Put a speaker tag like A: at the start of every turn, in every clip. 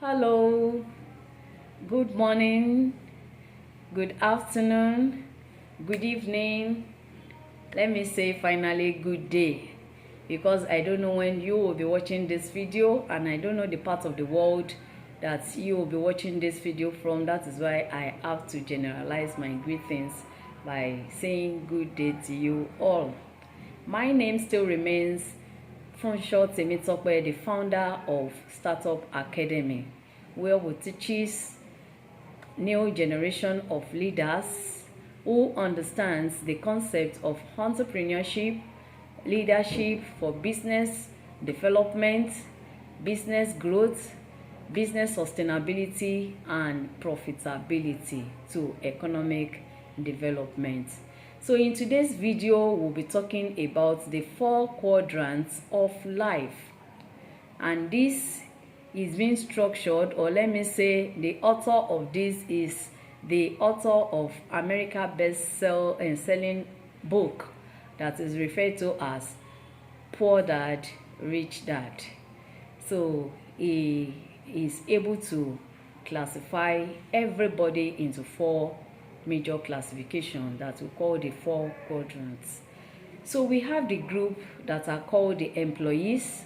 A: Hello, good morning, good afternoon, good evening. Let me say finally good day, because I don't know when you will be watching this video and I don't know the part of the world that you will be watching this video from. That is why I have to generalize my greetings by saying good day to you all. My name still remains Funsho Temitope, the founder of Startup Academy, where we teach new generation of leaders who understands the concept of entrepreneurship, leadership for business development, business growth, business sustainability, and profitability to economic development. So in today's video, we'll be talking about the 4 quadrants of life, and this is being structured, or let me say the author of this is the author of America best-selling book that is referred to as Poor Dad, Rich Dad. So he is able to classify everybody into 4 major classifications that we call the 4 quadrants. So we have the group that are called the employees.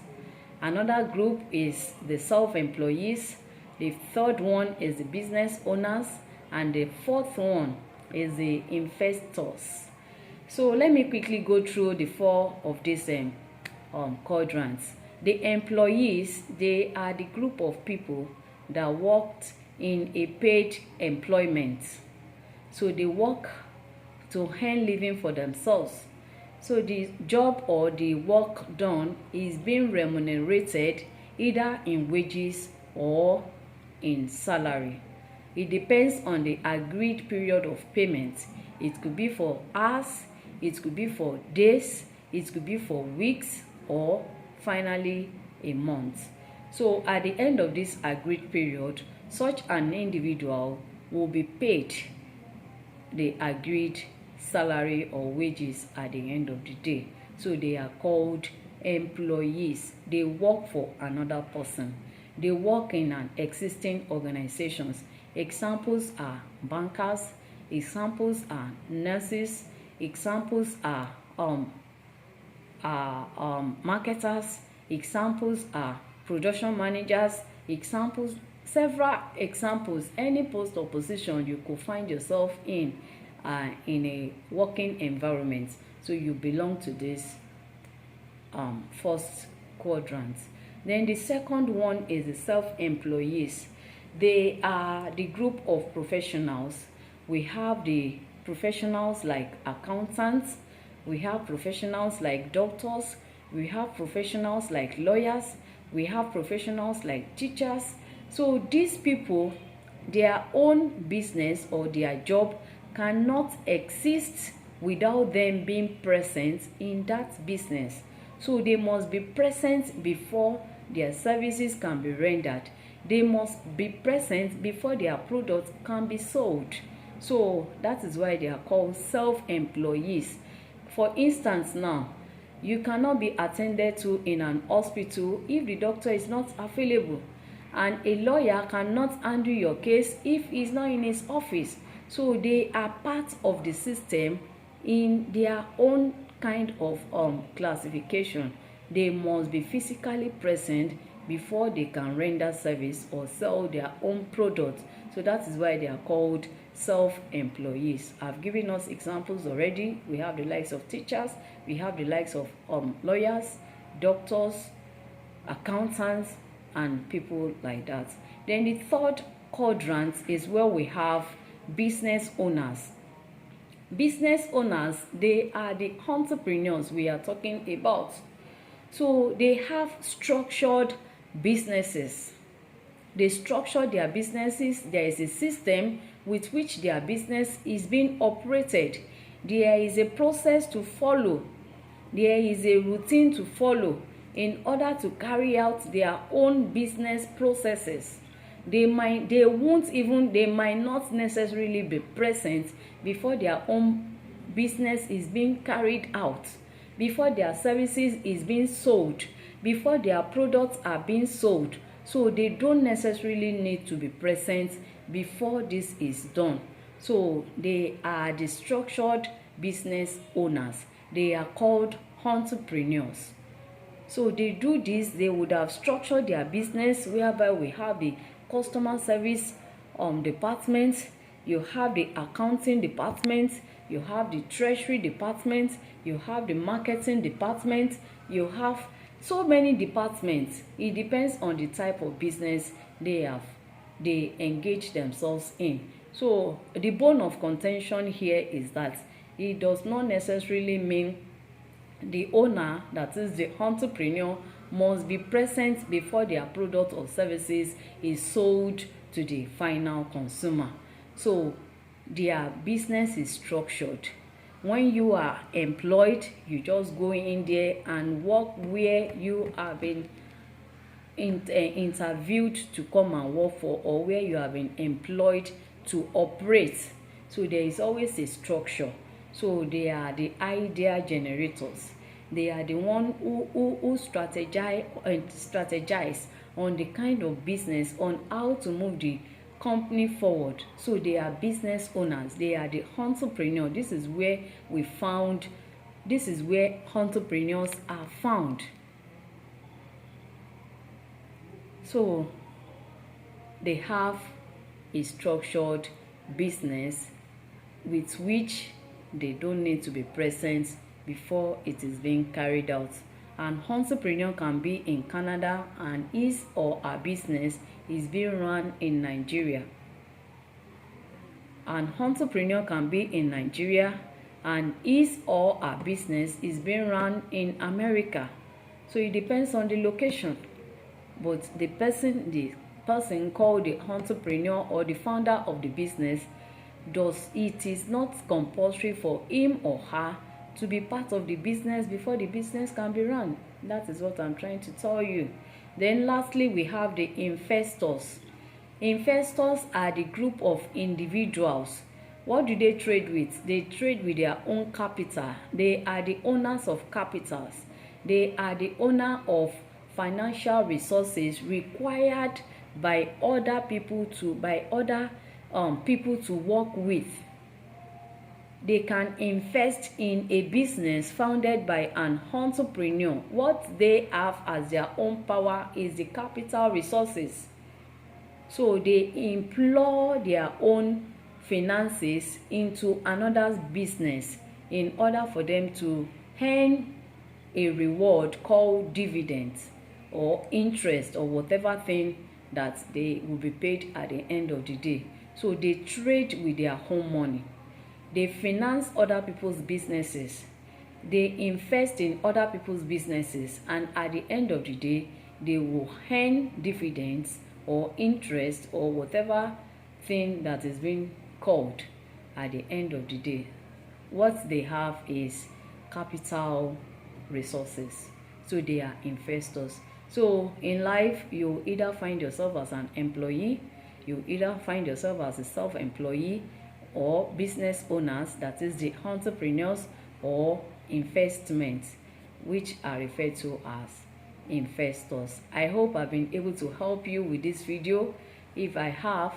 A: Another group is the self-employees. The third one is the business owners, and the fourth one is the investors. So let me quickly go through the 4 of these quadrants. The employees, they are the group of people that worked in a paid employment. So they work to earn living for themselves. So the job or the work done is being remunerated either in wages or in salary. It depends on the agreed period of payment. It could be for hours, it could be for days, it could be for weeks, or finally a month. So at the end of this agreed period, such an individual will be paid the agreed salary or wages at the end of the day. So they are called employees. They work for another person. They work in an existing organizations. Examples are bankers, examples are nurses, examples are marketers, examples are production managers, examples, several examples. Any post or position you could find yourself in a working environment, so you belong to this first quadrant. Then the second one is the self-employees. They are the group of professionals. We have the professionals like accountants, we have professionals like doctors, we have professionals like lawyers, we have professionals like teachers. So these people, their own business or their job cannot exist without them being present in that business. So they must be present before their services can be rendered. They must be present before their products can be sold. So that is why they are called self-employees. For instance, now you cannot be attended to in an hospital if the doctor is not available, and a lawyer cannot handle your case if he's not in his office. So they are part of the system in their own kind of classification. They must be physically present before they can render service or sell their own product. So that is why they are called self-employees. I've given us examples already. We have the likes of teachers, we have the likes of lawyers, doctors, accountants, and people like that. Then the third quadrant is where we have business owners. Business owners, they are the entrepreneurs we are talking about. So they have structured businesses. They structure their businesses. There is a system with which their business is being operated. There is a process to follow. There is a routine to follow in order to carry out their own business processes. They might not necessarily be present before their own business is being carried out, before their services is being sold, before their products are being sold. So they don't necessarily need to be present before this is done. So they are the structured business owners. They are called entrepreneurs. So they do this, they would have structured their business whereby we have the customer service department, you have the accounting department, you have the treasury department, you have the marketing department, you have so many departments. It depends on the type of business they engage themselves in. So the bone of contention here is that it does not necessarily mean the owner, that is the entrepreneur, must be present before their product or services is sold to the final consumer. So their business is structured. When you are employed, you just go in there and work where you have been interviewed to come and work for, or where you have been employed to operate. So there is always a structure. So they are the idea generators. They are the one who strategize on the kind of business, on how to move the company forward. So they are business owners. They are the entrepreneur. This is where entrepreneurs are found. So they have a structured business with which they don't need to be present before it is being carried out. An entrepreneur can be in Canada and his or her business is being run in Nigeria. An entrepreneur can be in Nigeria and his or her business is being run in America. So it depends on the location. But the person called the entrepreneur or the founder of the business, it is not compulsory for him or her to be part of the business before the business can be run. That is what I'm trying to tell you. Then lastly, we have the investors. Investors are the group of individuals. What do they trade with? They trade with their own capital. They are the owners of capitals. They are the owner of financial resources required by other people to work with. They can invest in a business founded by an entrepreneur. What they have as their own power is the capital resources. So they employ their own finances into another's business in order for them to earn a reward called dividends or interest or whatever thing that they will be paid at the end of the day. So they trade with their own money. They finance other people's businesses. They invest in other people's businesses, and at the end of the day, they will earn dividends or interest or whatever thing that is being called at the end of the day. What they have is capital resources. So they are investors. So in life, you either find yourself as an employee, you either find yourself as a self-employee, or business owners, that is the entrepreneurs, or investments, which are referred to as investors. I hope I've been able to help you with this video. If I have,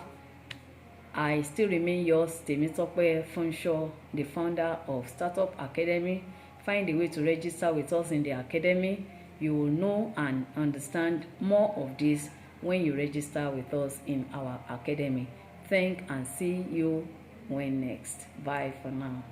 A: I still remain yours, Temitope Funsho, the founder of Startup Academy. Find a way to register with us in the academy. You will know and understand more of this when you register with us in our academy. Thank and see you when next. Bye for now.